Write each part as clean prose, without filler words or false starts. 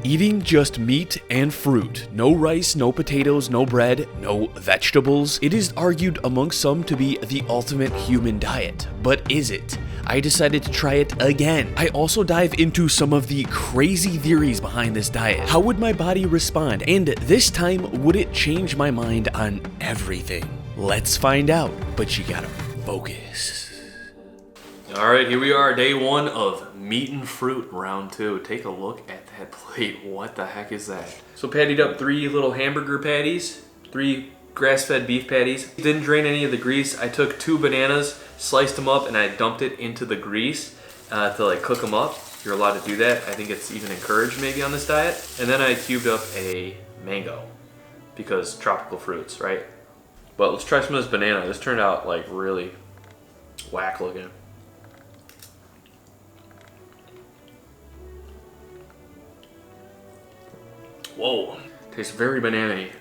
Eating just meat and fruit, no rice, no potatoes, no bread, no vegetables. It is argued among some to be the ultimate human diet, but is it? I decided to try it again. I also dive into some of the crazy theories behind this diet. How would my body respond? And this time, would it change my mind on everything? Let's find out, but you gotta focus. All right, here we are, day one of meat and fruit, round two. Take a look at that plate. What the heck is that? So pattied up 3 little hamburger patties, 3 grass-fed beef patties. Didn't drain any of the grease. I took 2 bananas, sliced them up, and I dumped it into the grease to like cook them up. You're allowed to do that. I think it's even encouraged maybe on this diet. And then I cubed up a mango because tropical fruits, right? But let's try some of this banana. This turned out like really whack looking. Whoa, tastes very banana-y.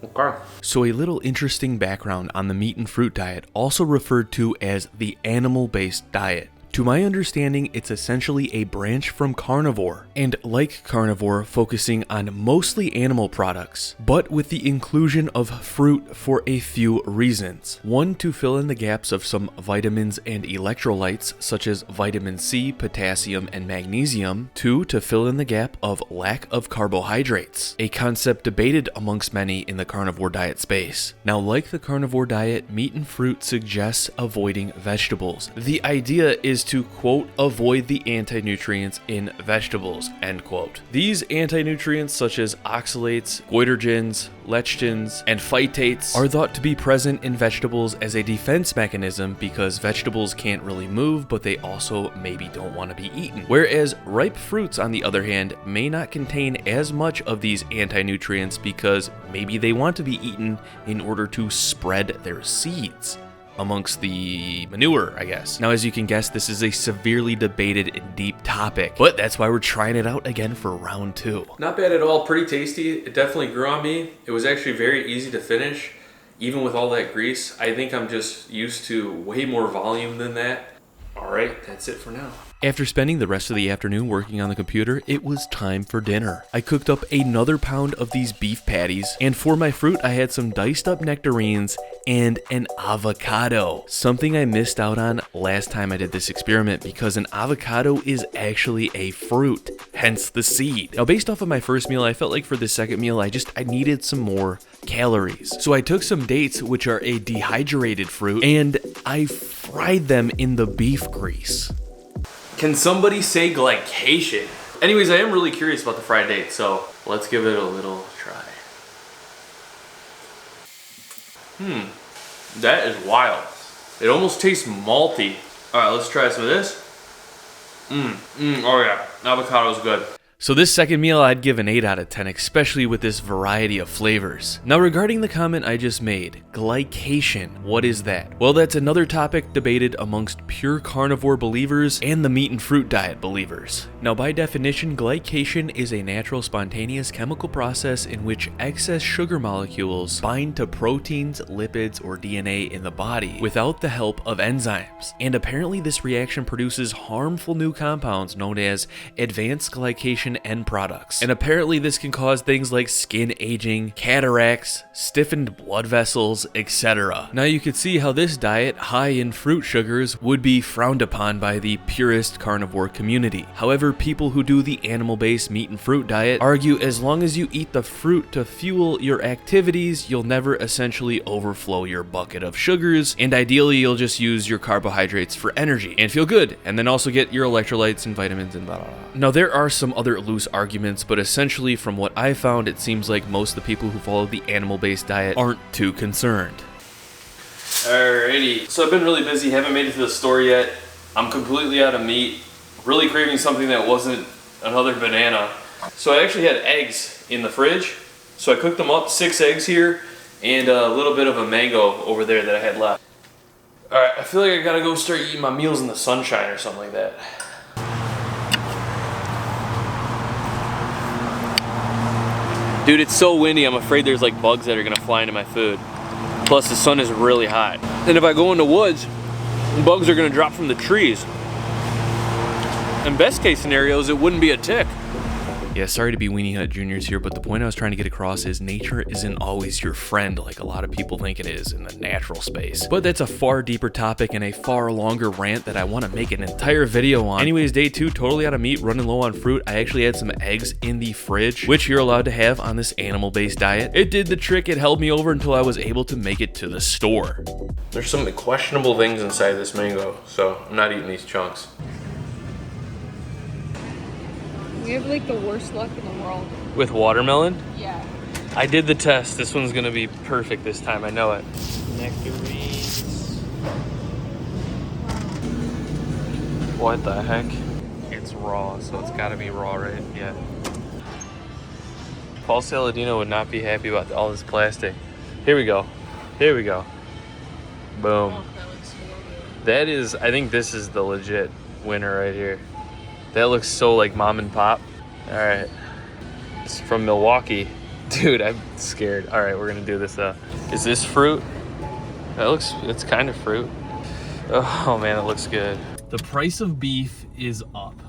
Okay. So a little interesting background on the meat and fruit diet, also referred to as the animal-based diet. To my understanding, it's essentially a branch from carnivore, and like carnivore, focusing on mostly animal products, but with the inclusion of fruit for a few reasons. 1, to fill in the gaps of some vitamins and electrolytes, such as vitamin C, potassium, and magnesium. 2, to fill in the gap of lack of carbohydrates, a concept debated amongst many in the carnivore diet space. Now, like the carnivore diet, meat and fruit suggests avoiding vegetables. The idea is to, quote, avoid the anti-nutrients in vegetables, end quote. These anti-nutrients, such as oxalates, goitrogens, lectins, and phytates, are thought to be present in vegetables as a defense mechanism because vegetables can't really move, but they also maybe don't want to be eaten. Whereas ripe fruits, on the other hand, may not contain as much of these anti-nutrients because maybe they want to be eaten in order to spread their seeds amongst the manure, I guess. Now, as you can guess, this is a severely debated and deep topic, but that's why we're trying it out again for round 2. Not bad at all, pretty tasty. It definitely grew on me. It was actually very easy to finish, even with all that grease. I think I'm just used to way more volume than that. All right, that's it for now. After spending the rest of the afternoon working on the computer, it was time for dinner. I cooked up another pound of these beef patties, and for my fruit, I had some diced up nectarines and an avocado. Something I missed out on last time I did this experiment because an avocado is actually a fruit, hence the seed. Now, based off of my first meal, I felt like for the second meal, I needed some more calories. So I took some dates, which are a dehydrated fruit, and I fried them in the beef grease. Can somebody say glycation? Anyways, I am really curious about the fried dates, so let's give it a little try. That is wild. It almost tastes malty. All right, let's try some of this. Oh yeah, avocado is good. So this second meal, I'd give an 8 out of 10, especially with this variety of flavors. Now, regarding the comment I just made, glycation, what is that? Well, that's another topic debated amongst pure carnivore believers and the meat and fruit diet believers. Now, by definition, glycation is a natural, spontaneous chemical process in which excess sugar molecules bind to proteins, lipids, or DNA in the body without the help of enzymes. And apparently this reaction produces harmful new compounds known as advanced glycation end products. And apparently this can cause things like skin aging, cataracts, stiffened blood vessels, etc. Now you could see how this diet, high in fruit sugars, would be frowned upon by the purist carnivore community. However, people who do the animal-based meat and fruit diet argue as long as you eat the fruit to fuel your activities, you'll never essentially overflow your bucket of sugars, and ideally you'll just use your carbohydrates for energy and feel good, and then also get your electrolytes and vitamins and blah blah blah. Now there are some other loose arguments, but essentially from what I found, it seems like most of the people who follow the animal-based diet aren't too concerned. Alrighty, so I've been really busy, haven't made it to the store yet. I'm completely out of meat, really craving something that wasn't another banana. So I actually had eggs in the fridge, so I cooked them up, 6 eggs here, and a little bit of a mango over there that I had left. Alright, I feel like I gotta go start eating my meals in the sunshine or something like that. Dude, it's so windy, I'm afraid there's like bugs that are gonna fly into my food. Plus the sun is really hot. And if I go in the woods, bugs are gonna drop from the trees. And In best case scenarios, it wouldn't be a tick. Yeah, sorry to be Weenie Hut Juniors here, but the point I was trying to get across is nature isn't always your friend like a lot of people think it is in the natural space. But that's a far deeper topic and a far longer rant that I want to make an entire video on. Anyways, day 2, totally out of meat, running low on fruit. I actually had some eggs in the fridge, which you're allowed to have on this animal-based diet. It did the trick. It held me over until I was able to make it to the store. There's some questionable things inside this mango, so I'm not eating these chunks. We have like the worst luck in the world. With watermelon? Yeah. I did the test. This one's gonna be perfect this time. I know it. Nectarines. What the heck? It's raw, so it's gotta be raw, right? Yeah. Paul Saladino would not be happy about all this plastic. Here we go. Here we go. Boom. Oh, that looks so good. That is, I think this is the legit winner right here. That looks so like mom and pop. All right, it's from Milwaukee. Dude, I'm scared. All right, we're gonna do this though. Is this fruit? It's kind of fruit. Oh man, it looks good. The price of beef is up,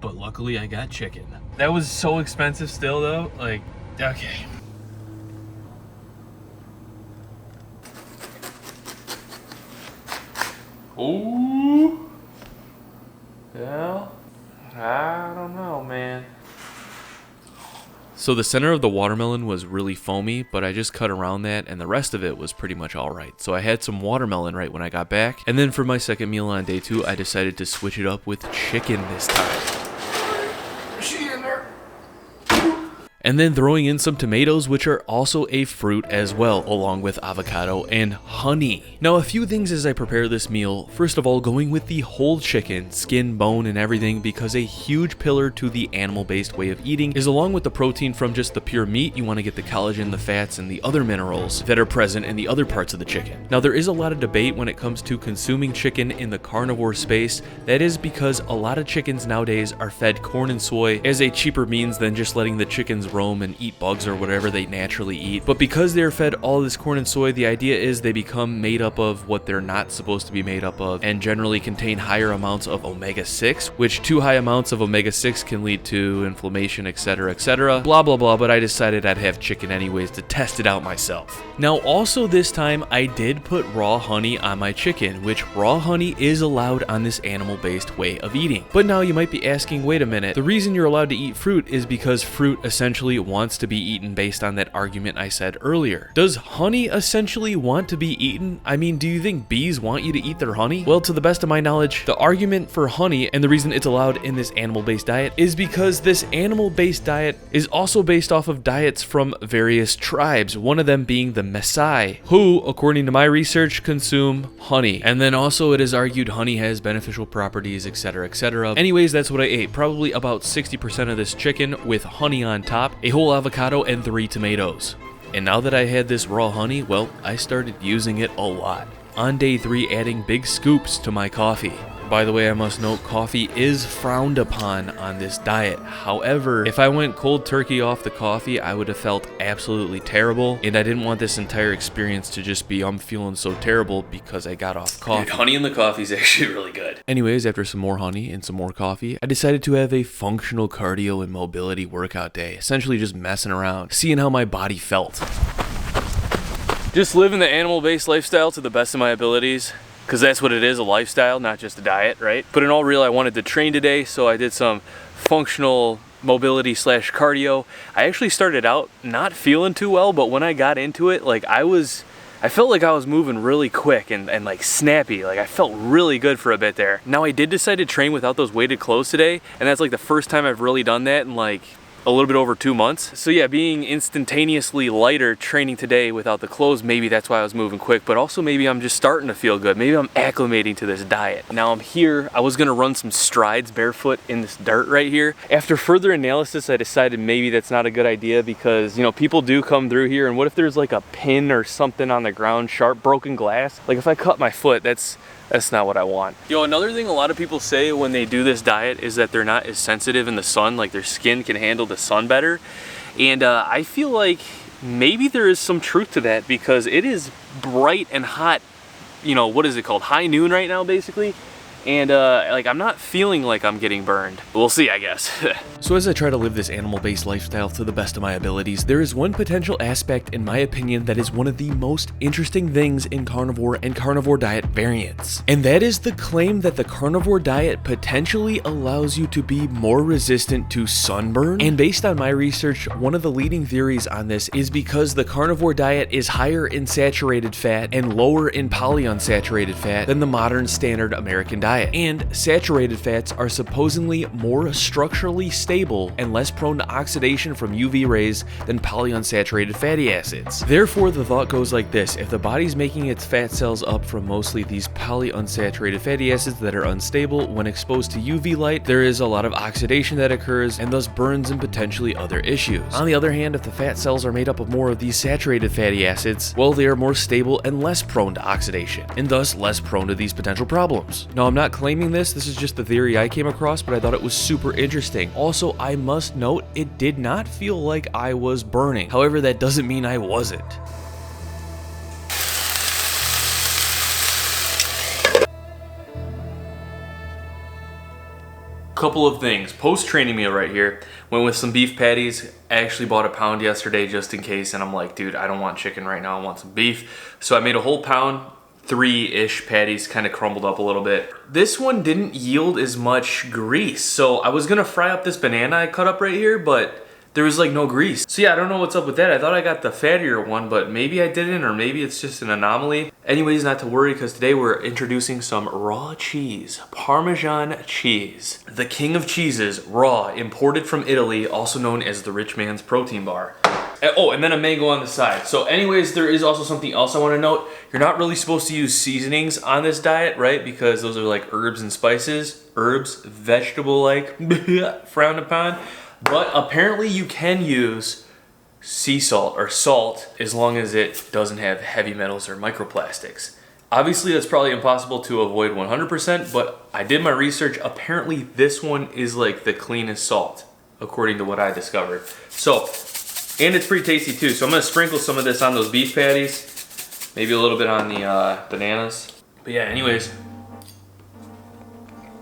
but luckily I got chicken. That was so expensive still though, like, okay. Ooh. Well, I don't know, man. So the center of the watermelon was really foamy, but I just cut around that and the rest of it was pretty much all right. So I had some watermelon right when I got back. And then for my second meal on day 2, I decided to switch it up with chicken this time. And then throwing in some tomatoes, which are also a fruit as well, along with avocado and honey. Now, a few things as I prepare this meal. First of all, going with the whole chicken, skin, bone, and everything, because a huge pillar to the animal-based way of eating is along with the protein from just the pure meat, you want to get the collagen, the fats, and the other minerals that are present in the other parts of the chicken. Now, there is a lot of debate when it comes to consuming chicken in the carnivore space. That is because a lot of chickens nowadays are fed corn and soy as a cheaper means than just letting the chickens roam and eat bugs or whatever they naturally eat. But because they're fed all this corn and soy, the idea is they become made up of what they're not supposed to be made up of and generally contain higher amounts of omega-6, which too high amounts of omega-6 can lead to inflammation, etc., etc. Blah, blah, blah, but I decided I'd have chicken anyways to test it out myself. Now, also this time, I did put raw honey on my chicken, which raw honey is allowed on this animal-based way of eating. But now you might be asking, wait a minute, the reason you're allowed to eat fruit is because fruit essentially wants to be eaten based on that argument I said earlier. Does honey essentially want to be eaten? I mean, do you think bees want you to eat their honey? Well, to the best of my knowledge, the argument for honey and the reason it's allowed in this animal-based diet is because this animal-based diet is also based off of diets from various tribes, one of them being the Maasai, who, according to my research, consume honey. And then also it is argued honey has beneficial properties, etc., etc. Anyways, that's what I ate. Probably about 60% of this chicken with honey on top, a whole avocado, and 3 tomatoes. And now that I had this raw honey, well, I started using it a lot. On day 3, adding big scoops to my coffee. By the way, I must note, coffee is frowned upon on this diet. However, if I went cold turkey off the coffee, I would have felt absolutely terrible. And I didn't want this entire experience to just be, I'm feeling so terrible because I got off coffee. Dude, honey in the coffee is actually really good. Anyways, after some more honey and some more coffee, I decided to have a functional cardio and mobility workout day. Essentially just messing around, seeing how my body felt. Just living the animal-based lifestyle to the best of my abilities. Because that's what it is, a lifestyle, not just a diet, right? But in all real, I wanted to train today, so I did some functional mobility / cardio. I actually started out not feeling too well, but when I got into it, like I felt like I was moving really quick and like snappy. Like I felt really good for a bit there. Now I did decide to train without those weighted clothes today, and that's like the first time I've really done that in like a little bit over 2 months. So yeah, being instantaneously lighter training today without the clothes, maybe that's why I was moving quick, but also maybe I'm just starting to feel good. Maybe I'm acclimating to this diet. Now I'm here, I was gonna run some strides barefoot in this dirt right here. After further analysis, I decided maybe that's not a good idea because, you know, people do come through here, and what if there's like a pin or something on the ground, sharp broken glass? Like if I cut my foot, that's not what I want. Yo, another thing a lot of people say when they do this diet is that they're not as sensitive in the sun, like their skin can handle the sun better. And I feel like maybe there is some truth to that because it is bright and hot, you know, what is it called? High noon right now, basically. and like I'm not feeling like I'm getting burned. We'll see, I guess. So as I try to live this animal-based lifestyle to the best of my abilities, there is one potential aspect, in my opinion, that is one of the most interesting things in carnivore and carnivore diet variants. And that is the claim that the carnivore diet potentially allows you to be more resistant to sunburn. And based on my research, one of the leading theories on this is because the carnivore diet is higher in saturated fat and lower in polyunsaturated fat than the modern standard American diet. And saturated fats are supposedly more structurally stable and less prone to oxidation from UV rays than polyunsaturated fatty acids. Therefore, the thought goes like this: if the body's making its fat cells up from mostly these polyunsaturated fatty acids that are unstable, when exposed to UV light, there is a lot of oxidation that occurs and thus burns and potentially other issues. On the other hand, if the fat cells are made up of more of these saturated fatty acids, well, they are more stable and less prone to oxidation, and thus less prone to these potential problems. Now, I'm not claiming this is just the theory I came across, but I thought it was super interesting. Also, I must note, it did not feel like I was burning. However, that doesn't mean I wasn't. Couple of things. Post-training meal right here. Went with some beef patties. I actually bought a pound yesterday just in case, and I'm like, dude, I don't want chicken right now, I want some beef. So I made a whole pound, 3-ish patties, kind of crumbled up a little bit. This one didn't yield as much grease, so I was gonna fry up this banana I cut up right here, but there was like no grease. So yeah, I don't know what's up with that. I thought I got the fattier one, but maybe I didn't, or maybe it's just an anomaly. Anyways, not to worry, because today we're introducing some raw cheese, Parmesan cheese. The king of cheeses, raw, imported from Italy, also known as the rich man's protein bar. Oh, and then a mango on the side. So anyways, there is also something else I want to note. You're not really supposed to use seasonings on this diet, right? Because those are like herbs and spices. Herbs, vegetable-like, frowned upon. But apparently you can use sea salt or salt as long as it doesn't have heavy metals or microplastics. Obviously that's probably impossible to avoid 100%, but I did my research. Apparently this one is like the cleanest salt, according to what I discovered. So, and it's pretty tasty too. So I'm gonna sprinkle some of this on those beef patties, maybe a little bit on the bananas. But yeah, anyways,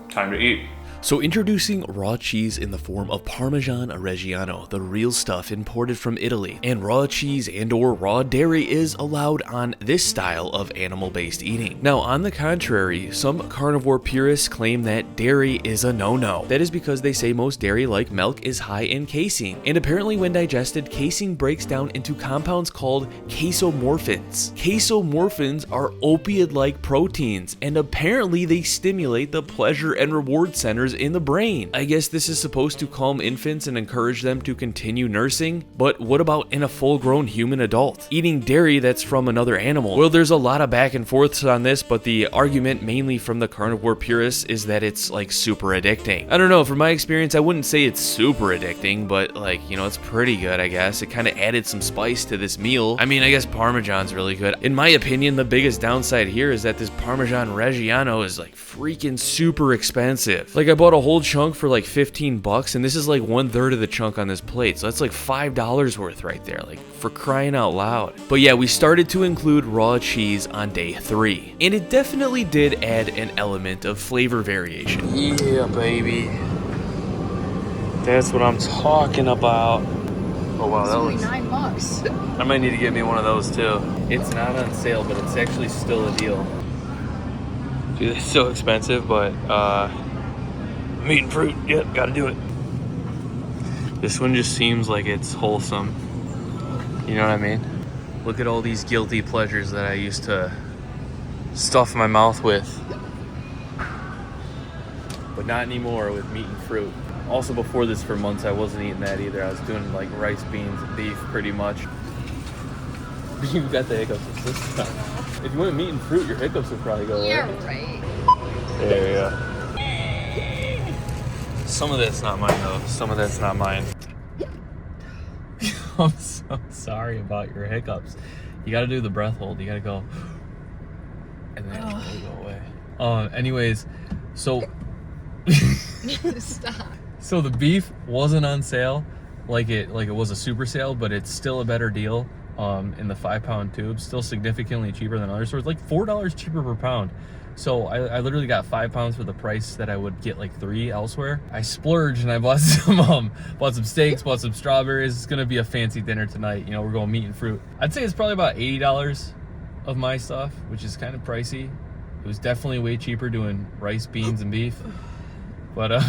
time to eat. So introducing raw cheese in the form of Parmesan Reggiano, the real stuff imported from Italy. And raw cheese and or raw dairy is allowed on this style of animal-based eating. Now, on the contrary, some carnivore purists claim that dairy is a no-no. That is because they say most dairy, like milk, is high in casein. And apparently when digested, casein breaks down into compounds called casomorphins. Casomorphins are opioid-like proteins, and apparently they stimulate the pleasure and reward centers in the brain. I guess this is supposed to calm infants and encourage them to continue nursing, but what about in a full-grown human adult? Eating dairy that's from another animal? Well, there's a lot of back and forths on this, but the argument mainly from the carnivore purists is that it's like super addicting. I don't know, from my experience, I wouldn't say it's super addicting, but like, you know, it's pretty good, I guess. It kind of added some spice to this meal. I mean, I guess Parmesan's really good. In my opinion, the biggest downside here is that this Parmesan Reggiano is like freaking super expensive. Like, I bought a whole chunk for like 15 bucks, and this is like 1/3 of the chunk on this plate, so that's like $5 worth right there, like, for crying out loud. But yeah, we started to include raw cheese on day 3, and it definitely did add an element of flavor variation. Yeah, baby. That's what I'm talking about. Oh wow, that was $9. I might need to get me one of those too. It's not on sale, but it's actually still a deal. Dude, it's so expensive, but meat and fruit, yep, gotta do it. This one just seems like it's wholesome. You know what I mean? Look at all these guilty pleasures that I used to stuff my mouth with. But not anymore with meat and fruit. Also before this, for months, I wasn't eating that either. I was doing like rice, beans, and beef pretty much. You got the hiccups this time. If you went meat and fruit, your hiccups would probably go away. Yeah, right. There you go. Some of that's not mine though. Some of that's not mine. I'm so sorry about your hiccups. You gotta do the breath hold. You gotta go, and then it'll go away. Anyways, so Stop. So the beef wasn't on sale, like it was a super sale, but it's still a better deal. In the 5-pound tube, still significantly cheaper than other stores, like $4 cheaper per pound. So I literally got 5 pounds for the price that I would get like 3 elsewhere. I splurged and I bought some steaks, bought some strawberries. It's gonna be a fancy dinner tonight. You know, we're going meat and fruit. I'd say it's probably about $80 of my stuff, which is kind of pricey. It was definitely way cheaper doing rice, beans, and beef. But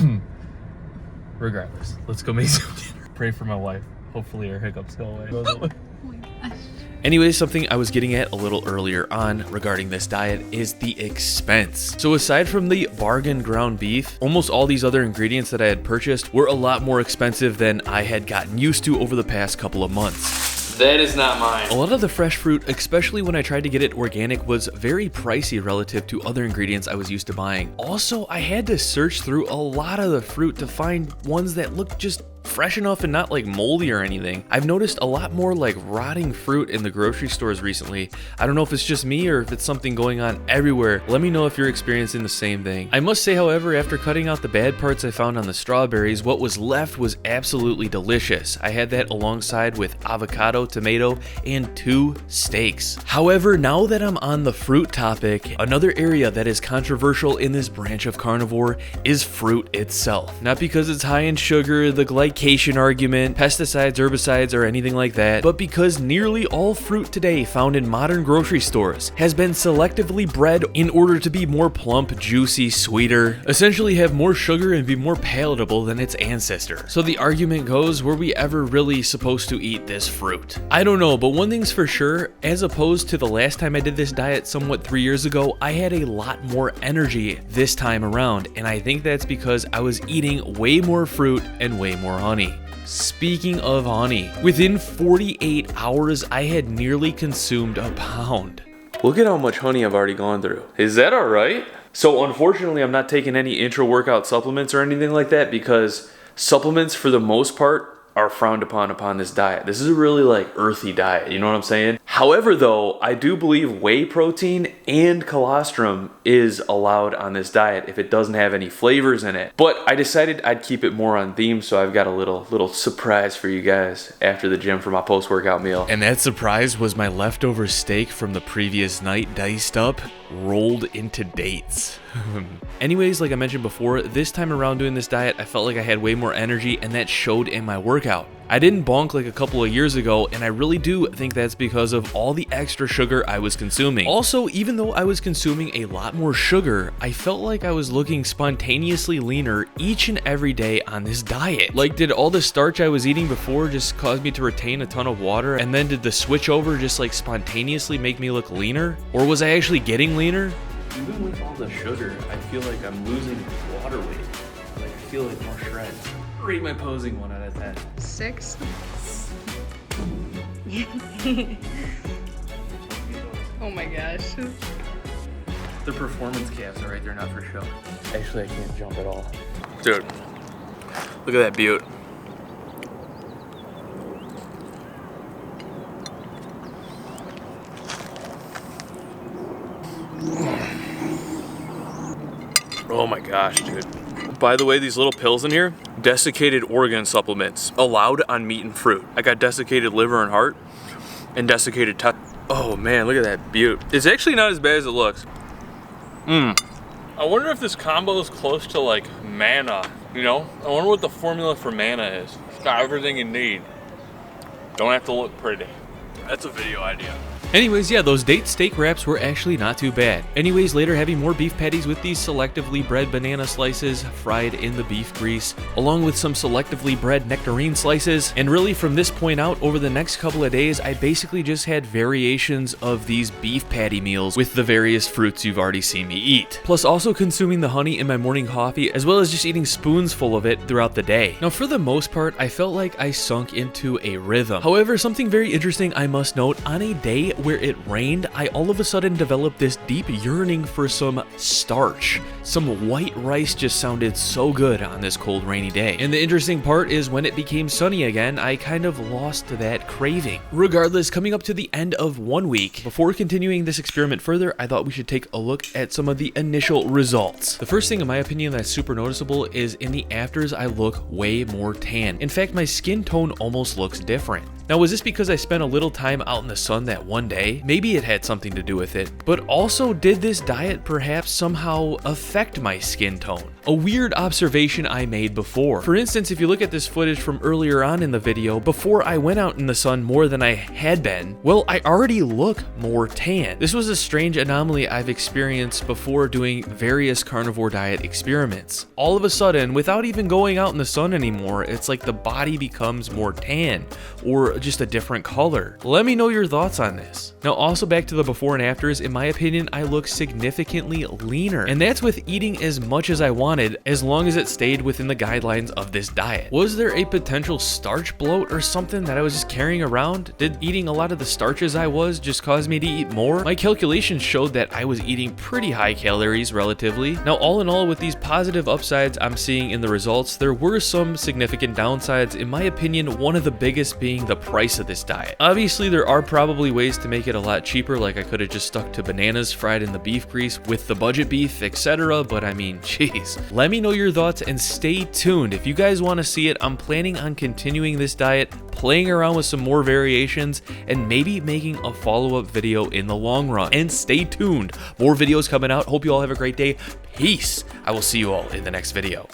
regardless, let's go make some dinner. Pray for my wife. Hopefully her hiccups go away. Oh my gosh. Anyway, something I was getting at a little earlier on regarding this diet is the expense. So aside from the bargain ground beef, almost all these other ingredients that I had purchased were a lot more expensive than I had gotten used to over the past couple of months. That is not mine. A lot of the fresh fruit, especially when I tried to get it organic, was very pricey relative to other ingredients I was used to buying. Also, I had to search through a lot of the fruit to find ones that looked just fresh enough and not like moldy or anything. I've noticed a lot more like rotting fruit in the grocery stores recently. I don't know if it's just me or if it's something going on everywhere. Let me know if you're experiencing the same thing. I must say, however, after cutting out the bad parts I found on the strawberries, what was left was absolutely delicious. I had that alongside with avocado, tomato, and 2 steaks. However, now that I'm on the fruit topic, another area that is controversial in this branch of carnivore is fruit itself. Not because it's high in sugar, the glycation argument, pesticides, herbicides, or anything like that, but because nearly all fruit today found in modern grocery stores has been selectively bred in order to be more plump, juicy, sweeter, essentially have more sugar and be more palatable than its ancestor. So the argument goes, were we ever really supposed to eat this fruit? I don't know, but one thing's for sure, as opposed to the last time I did this diet somewhat 3 years ago, I had a lot more energy this time around, and I think that's because I was eating way more fruit and way more honey. Speaking of honey, within 48 hours, I had nearly consumed a pound. Look at how much honey I've already gone through. Is that all right? So unfortunately, I'm not taking any intra-workout supplements or anything like that because supplements, for the most part, are frowned upon this diet. This is a really like earthy diet, you know what I'm saying? However though, I do believe whey protein and colostrum is allowed on this diet if it doesn't have any flavors in it. But I decided I'd keep it more on theme, so I've got a little surprise for you guys after the gym for my post-workout meal. And that surprise was my leftover steak from the previous night, diced up, rolled into dates. Anyways, like I mentioned before, this time around doing this diet, I felt like I had way more energy, and that showed in my workout. I didn't bonk like a couple of years ago, and I really do think that's because of all the extra sugar I was consuming. Also, even though I was consuming a lot more sugar, I felt like I was looking spontaneously leaner each and every day on this diet. Like, did all the starch I was eating before just cause me to retain a ton of water, and then did the switch over just like spontaneously make me look leaner? Or was I actually getting leaner? Even with all the sugar, I feel like I'm losing water weight. Like, I feel like more shreds. Rate my posing 1 out of 10. 6. Oh my gosh. The performance calves are right there, not for show. Actually, I can't jump at all. Dude, look at that beaut. Oh my gosh, dude. By the way, these little pills in here, desiccated organ supplements, allowed on meat and fruit. I got desiccated liver and heart, and desiccated oh man, look at that beaut. It's actually not as bad as it looks. I wonder if this combo is close to like manna, you know? I wonder what the formula for manna is. It's got everything you need. Don't have to look pretty. That's a video idea. Anyways, yeah, those date steak wraps were actually not too bad. Anyways, later having more beef patties with these selectively bred banana slices fried in the beef grease, along with some selectively bred nectarine slices. And really from this point out, over the next couple of days, I basically just had variations of these beef patty meals with the various fruits you've already seen me eat. Plus also consuming the honey in my morning coffee, as well as just eating spoons full of it throughout the day. Now for the most part, I felt like I sunk into a rhythm. However, something very interesting I must note, on a day where it rained, I all of a sudden developed this deep yearning for some starch. Some white rice just sounded so good on this cold, rainy day. And the interesting part is when it became sunny again, I kind of lost that craving. Regardless, coming up to the end of 1 week, before continuing this experiment further, I thought we should take a look at some of the initial results. The first thing, in my opinion, that's super noticeable is in the afters, I look way more tan. In fact, my skin tone almost looks different. Now, was this because I spent a little time out in the sun that one day? Maybe it had something to do with it, but also did this diet perhaps somehow affect my skin tone? A weird observation I made before. For instance, if you look at this footage from earlier on in the video, before I went out in the sun more than I had been, well, I already look more tan. This was a strange anomaly I've experienced before doing various carnivore diet experiments. All of a sudden, without even going out in the sun anymore, it's like the body becomes more tan or just a different color. Let me know your thoughts on this. Now, also back to the before and afters, in my opinion, I look significantly leaner, and that's with eating as much as I wanted, as long as it stayed within the guidelines of this diet. Was there a potential starch bloat or something that I was just carrying around? Did eating a lot of the starches I was just cause me to eat more? My calculations showed that I was eating pretty high calories relatively. Now, all in all, with these positive upsides I'm seeing in the results, there were some significant downsides. In my opinion, one of the biggest being the price of this diet. Obviously, there are probably ways to make it a lot cheaper, like I could have just stuck to bananas fried in the beef grease with the budget beef, etc. But I mean, jeez. Let me know your thoughts and stay tuned. If you guys want to see it, I'm planning on continuing this diet, playing around with some more variations, and maybe making a follow-up video in the long run. And stay tuned. More videos coming out. Hope you all have a great day. Peace. I will see you all in the next video.